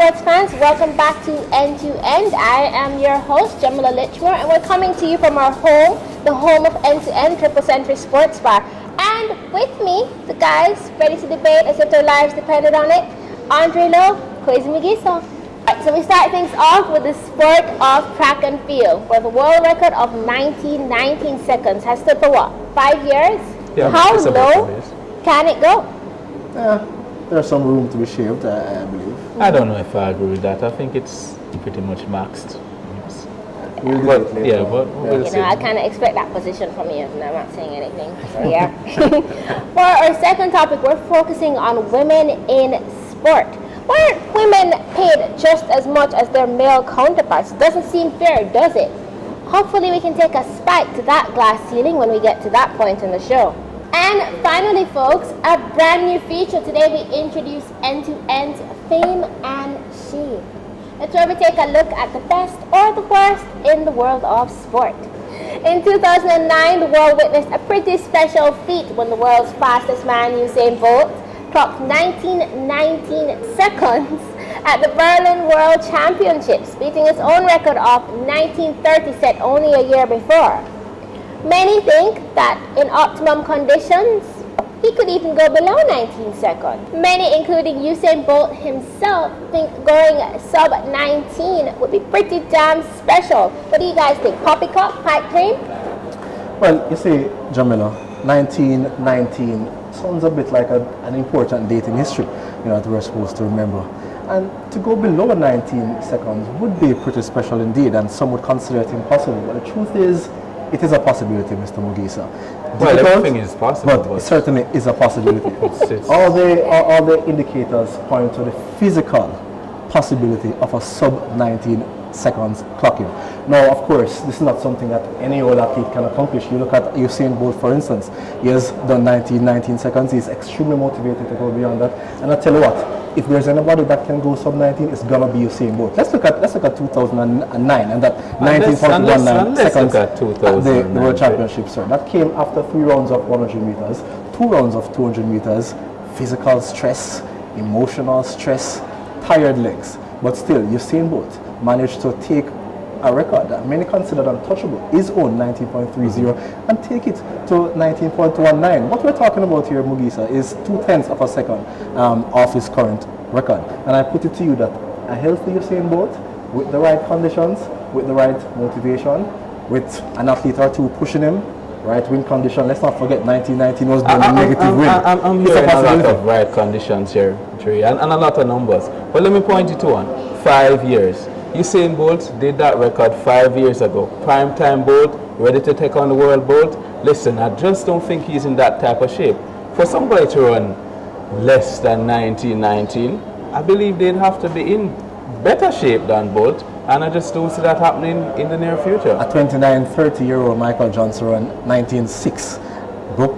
sports fans, welcome back to End to End. I am your host, Jamila Litchmore, and we're coming to you from our home, the home of End to End, Triple Century Sports Bar. And with me, the guys ready to debate as if their lives depended on it, Lowe and Kwesi Mugisa. Right, so we start things off with the sport of track and field, where the world record of 19 seconds has stood for what? 5 years? Yeah, how low can it go? There's some room to be shaved, I believe. I don't know if I agree with that. I think it's pretty much maxed. Yes. We'll see. I kind of expect that position from you, and I'm not saying anything. So yeah. For our second topic, we're focusing on women in sport. Why aren't women paid just as much as their male counterparts? Doesn't seem fair, does it? Hopefully we can take a spike to that glass ceiling when we get to that point in the show. And finally, folks, a brand new feature. Today we introduce End-to-End Fame and Shame. It's where we take a look at the best or the worst in the world of sport. In 2009, the world witnessed a pretty special feat when the world's fastest man, Usain Bolt, clocked 19 seconds at the Berlin World Championships, beating his own record of 19:30 set only a year before. Many think that in optimum conditions, he could even go below 19 seconds. Many, including Usain Bolt himself, think going sub 19 would be pretty damn special. What do you guys think? Poppycock, pipe dream? Well, you see, Jamila, 1919 sounds a bit like an important date in history, that we're supposed to remember. And to go below 19 seconds would be pretty special indeed, and some would consider it impossible. But the truth is, it is a possibility, Mr. Mugisa. Well, everything is possible, but it certainly is a possibility. All the indicators point to the physical possibility of a sub 19 seconds clocking. Now, of course, this is not something that any old athlete can accomplish. You look at Usain Bolt, for instance. He has done 19 seconds. He's extremely motivated to go beyond that. And I tell you what, if there's anybody that can go sub 19, it's gonna be Usain Bolt. Let's look at 2009 and that 19.19 seconds at the World Championship, sir. That came after 3 rounds of 100 meters, 2 rounds of 200 meters, physical stress, emotional stress, tired legs. But still, Usain Bolt managed to take a record that many considered untouchable, his own 19.30, and take it to 19.19. What we're talking about here, Mugisa, is 0.2 of a second off his current record. And I put it to you that a healthy Usain Bolt, with the right conditions, with the right motivation, with an athlete or two pushing him, right wind condition. Let's not forget 1919 was the negative wind. I'm hearing a lot of right conditions here, Trey, and a lot of numbers. But let me point you to one. 5 years. Usain Bolt did that record 5 years ago. Prime time Bolt, ready to take on the world Bolt. Listen, I just don't think he's in that type of shape. For somebody to run less than 19, I believe they'd have to be in better shape than Bolt. And I just don't see that happening in the near future. A 29-30-year-old Michael Johnson ran 19.6,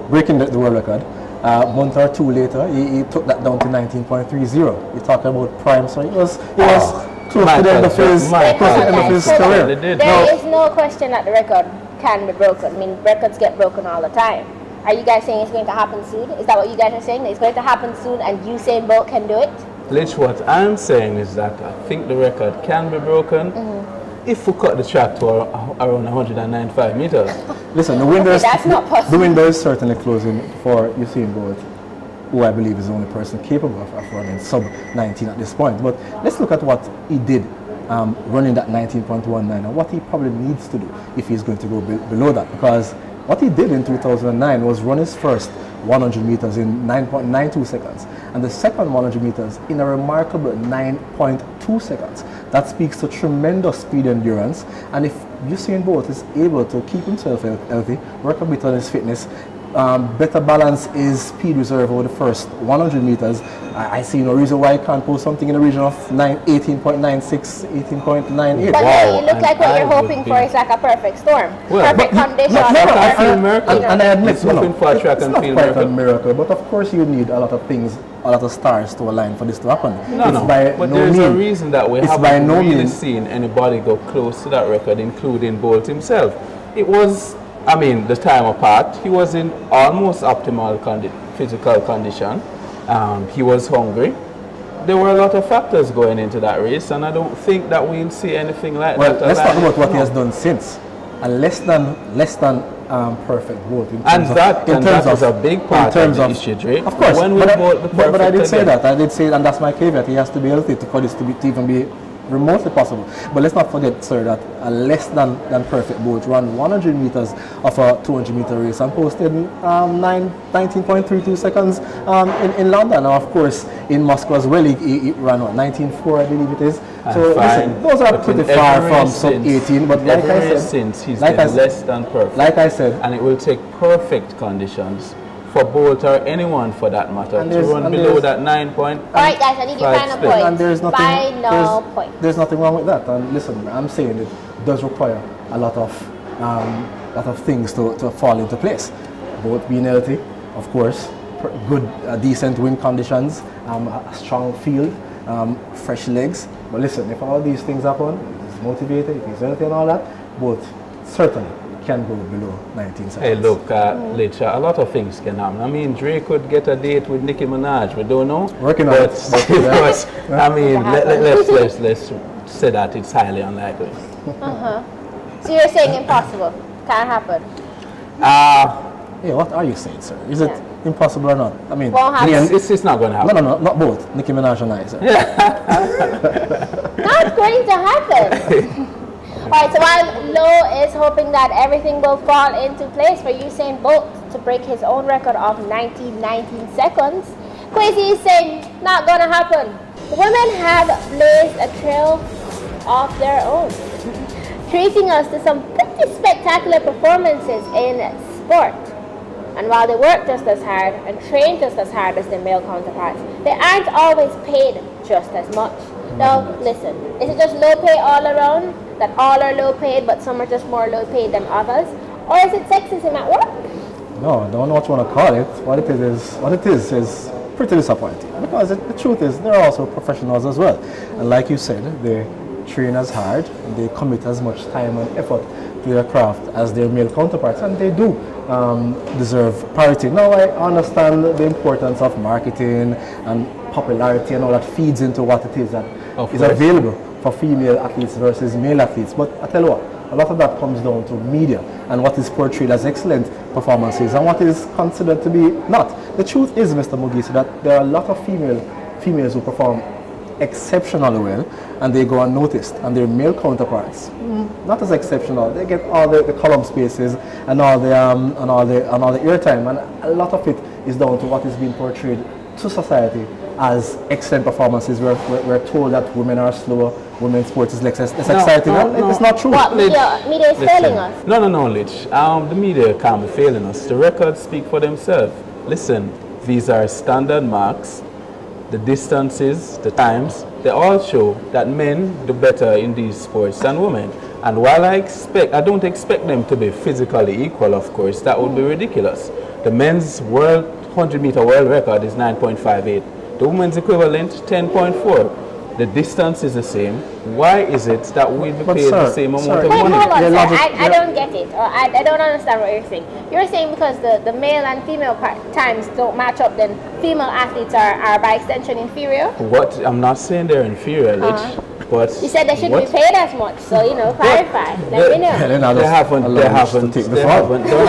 breaking the world record. A month or two later, he took that down to 19.30. You're talking about prime, so it was close to the end of his career. There is no question that the record can be broken. I mean, records get broken all the time. Are you guys saying it's going to happen soon? Is that what you guys are saying? That it's going to happen soon and Usain Bolt can do it? Lich, what I'm saying is that I think the record can be broken if we cut the track to around 195 meters. Listen, the window is certainly closing for Usain Bolt, who I believe is the only person capable of running sub 19 at this point. But let's look at what he did running that 19.19 and what he probably needs to do if he's going to go below that. Because what he did in 2009 was run his first 100 meters in 9.92 seconds and the second 100 meters in a remarkable 9.2 seconds. That speaks to tremendous speed endurance, and if Usain Bolt is able to keep himself healthy, work a bit on his fitness, better balance his speed reserve over the first 100 meters, I see no reason why he can't post something in the region of 18.96, 18.98. But wow. You look like what you're hoping for is like a perfect storm. Well, perfect condition. And I admit, it's not quite a miracle, but of course you need a lot of things, a lot of stars to align for this to happen. But there's a reason that we haven't really seen anybody go close to that record, including Bolt himself. It was, I mean, the time apart, he was in almost optimal physical condition. He was hungry. there were a lot of factors going into that race, and I don't think that we'll see anything like that. Let's talk about what he has done since. A less than perfect Bolt. That is a big part of the issue, Drake. Of course, but I did say again. that. I did say, and that's my caveat. He has to be healthy for this to even be remotely possible. But let's not forget, sir, that a less than perfect Bolt ran 100 meters of a 200 meter race and posted 19.32 seconds in London. Now, of course, in Moscow as well, he ran what, 19.4, I believe it is. So listen, those are pretty far from sub 18. But like I said, since he's been less than perfect. Like I said, and it will take perfect conditions for Bolt or anyone for that matter to run below that 9 point. Alright guys, I need your final point. And there's point. There's nothing wrong with that. And listen, I'm saying it does require a lot of things to fall into place. Both being healthy, of course, good, decent wind conditions, a strong field, fresh legs. But listen, if all these things happen, he's motivated, if he's healthy and all that, both certainly can go below 19 seconds. Hey, look, later, a lot of things can happen. I mean, Drake could get a date with Nicki Minaj. We don't know. Working on it. I mean, let's say that it's highly unlikely. So you're saying impossible? Can't happen? Yeah, what are you saying, sir? Is it impossible or not? I mean, it's not going to happen. No, not both. Nicki Minaj and I, sir. Not going to happen. Alright, so while Lowe is hoping that everything will fall into place for Usain Bolt to break his own record of 19 seconds, Kwesi is saying, not gonna happen. Women have blazed a trail of their own, treating us to some pretty spectacular performances in sport. And while they work just as hard and train just as hard as their male counterparts, they aren't always paid just as much. Now, listen, is it just low pay all around? That all are low paid, but some are just more low paid than others? Or is it sexism at work? No, I don't know what you want to call it. What it is pretty disappointing. Because the truth is, they're also professionals as well. And like you said, they train as hard, and they commit as much time and effort to their craft as their male counterparts, and they do deserve parity. Now, I understand the importance of marketing and popularity and all that feeds into what it is that is available for female athletes versus male athletes. But I tell you what, a lot of that comes down to media and what is portrayed as excellent performances and what is considered to be not. The truth is, Mr. Mugisa, that there are a lot of females who perform exceptionally well and they go unnoticed, and their male counterparts not as exceptional. They get all the column spaces and all the airtime, and a lot of it is down to what is being portrayed to society as excellent performances. We're told that women are slower, women's sports is less exciting. No. It's not true. What, media is failing us? No, Lich. The media can't be failing us. The records speak for themselves. Listen, these are standard marks. The distances, the times, they all show that men do better in these sports than women. And while I don't expect them to be physically equal, of course, that would be ridiculous. The men's 100-meter world record is 9.58. The women's equivalent, 10.4. The distance is the same. Why is it that we be paid the same amount of money? Hold on, sir. I don't get it. Or I don't understand what you're saying. You're saying because the male and female times don't match up, then female athletes are by extension inferior? What? I'm not saying they're inferior, but you said they shouldn't be paid as much. So, clarify. Let me know. They haven't done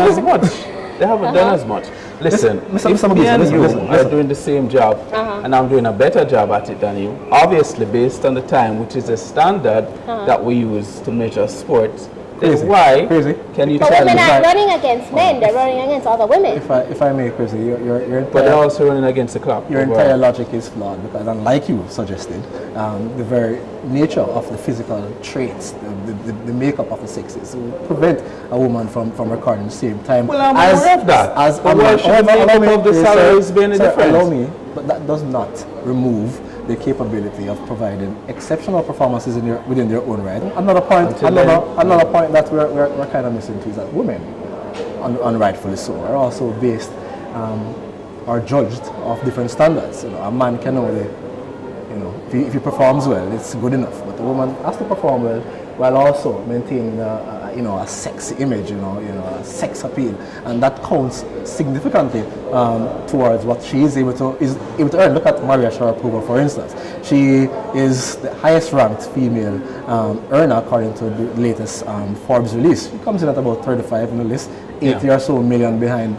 as much. They haven't done as much. Listen, if me and you are doing the same job and I'm doing a better job at it than you, obviously based on the time, which is a standard that we use to measure sports, then why can you tell me? But women aren't running against men, they're running against other women. If I may, Chrissy, but they're also running against the clock. Your entire logic is flawed because, unlike you suggested, the very nature of the physical traits, the makeup of the sexes will prevent a woman from recording the same time. Well, I'm aware of that. But why should the makeup of the salaries be any different? Allow me, but that does not remove the capability of providing exceptional performances within their own right. Another point that we're kind of missing too is that women, unrightfully so, are also based or judged off different standards. A man can only, if he performs well, it's good enough. But a woman has to perform well while also maintaining a a sexy image, a sex appeal, and that counts significantly towards what she is able to earn. Look at Maria Sharapova, for instance. She is the highest ranked female earner according to the latest Forbes release. She comes in at about 35 in the list, 80 or so million behind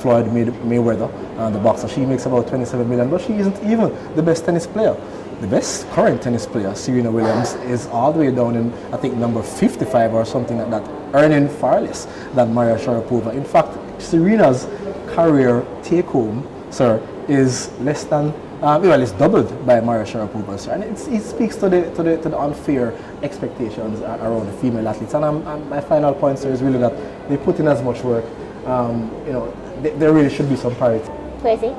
Floyd Mayweather, the boxer. She makes about 27 million, but she isn't even the best tennis player. The best current tennis player, Serena Williams, is all the way down in, I think, number 55 or something like that, earning far less than Maria Sharapova. In fact, Serena's career take-home, sir, is less than, it's doubled by Maria Sharapova, sir. And it speaks to the unfair expectations around the female athletes. And my final point, sir, is really that they put in as much work. There really should be some parity. Kwesi,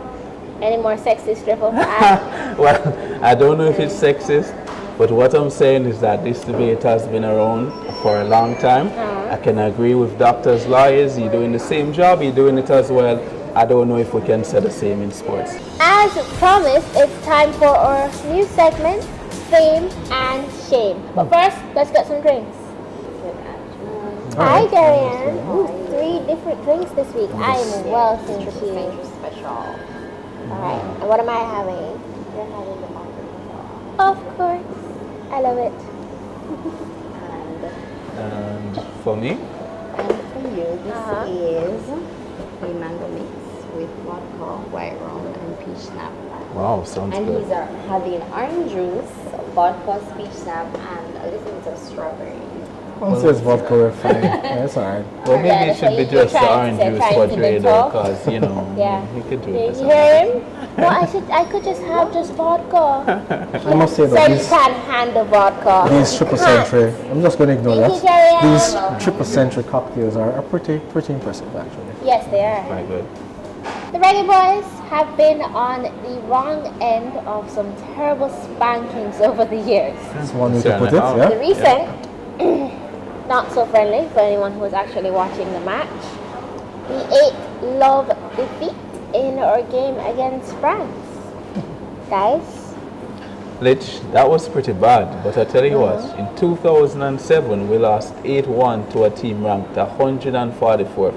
any more sexist triple? Well, I don't know if it's sexist, but what I'm saying is that this debate has been around for a long time. I can agree with doctors, lawyers. You're doing the same job, you're doing it as well. I don't know if we can say the same in sports. As promised, it's time for our new segment, Fame and Shame. But first, let's get some drinks. Hi, Darian. Ooh, 3 different drinks this week. I am well, thank you. Special. Alright, and what am I having? You're having the mountain. Of course. I love it. And for me? And for you, this is a mango mix with vodka, white rum, and peach snap. Wow, sounds and good. these are having orange juice, vodka, peach snap, and a little bit of strawberry. One says vodka, we're fine. That's alright. Well, maybe Yeah, it should be just the orange juice for Trader, because, Yeah. you could do You it. hear him? Well, I could just have just vodka. I must say So that you can't handle vodka. these triple century, I'm just going to ignore Thank you, that. Darian. These triple century cocktails are pretty impressive, actually. Yes, they are. Very good. The Reggae Boyz have been on the wrong end of some terrible spankings over the years. That's one way to put it, How? yeah? The recent, not so friendly for anyone who was actually watching the match, the 8-love defeat in our game against France. Guys? Lich, that was pretty bad, but I tell you what, in 2007 we lost 8-1 to a team ranked 144th,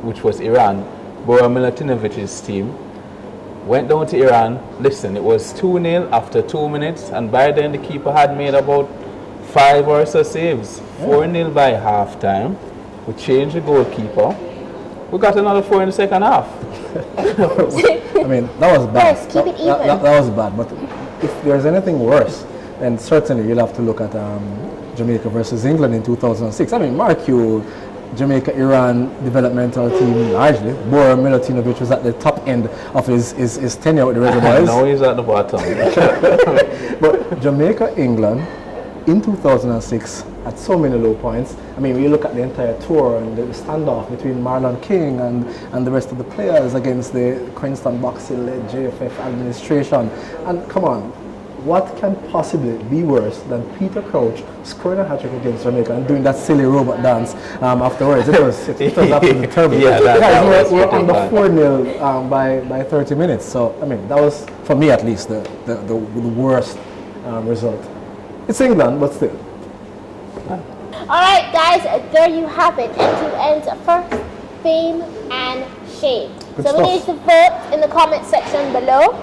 which was Iran. Bora Milutinovic's team went down to Iran. Listen, it was 2-0 after 2 minutes, and by then the keeper had made about 5 or so saves. 4-0 by halftime. We changed the goalkeeper. We got another 4 in the second half. I mean, that was bad. Yes, keep it even. That was bad, but if there's anything worse, then certainly you'll have to look at Jamaica versus England in 2006. I mean, mark you, Jamaica, Iran developmental team largely. Bora Milutinovic was at the top end of his tenure with the Reggae Boyz. Now he's at the bottom. But Jamaica, England, in 2006, at so many low points. I mean, when you look at the entire tour and the standoff between Marlon King and the rest of the players against the Queenstown boxing-led JFF administration. And come on, what can possibly be worse than Peter Crouch scoring a hat-trick against Jamaica and doing that silly robot dance afterwards? It was absolutely terrible. Yeah, that we were was under pretty 4-0 by 30 minutes. So, I mean, that was, for me at least, the worst result. It's England, but still. Alright guys, there you have it. END2END's first Fame and Shame. Good So we stuff. need to vote in the comment section below.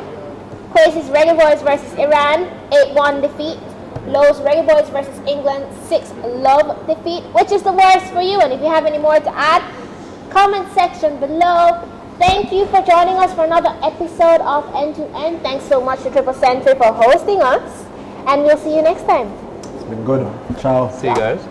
Kwesi's Reggae Boyz versus Iran, 8-1 defeat. Lowe's Reggae Boyz versus England, 6-love defeat. Which is the worst for you? And if you have any more to add, comment section below. Thank you for joining us for another episode of END2END. Thanks so much to Triple Century for hosting us. And we'll see you next time. It's been good. Ciao. See you guys.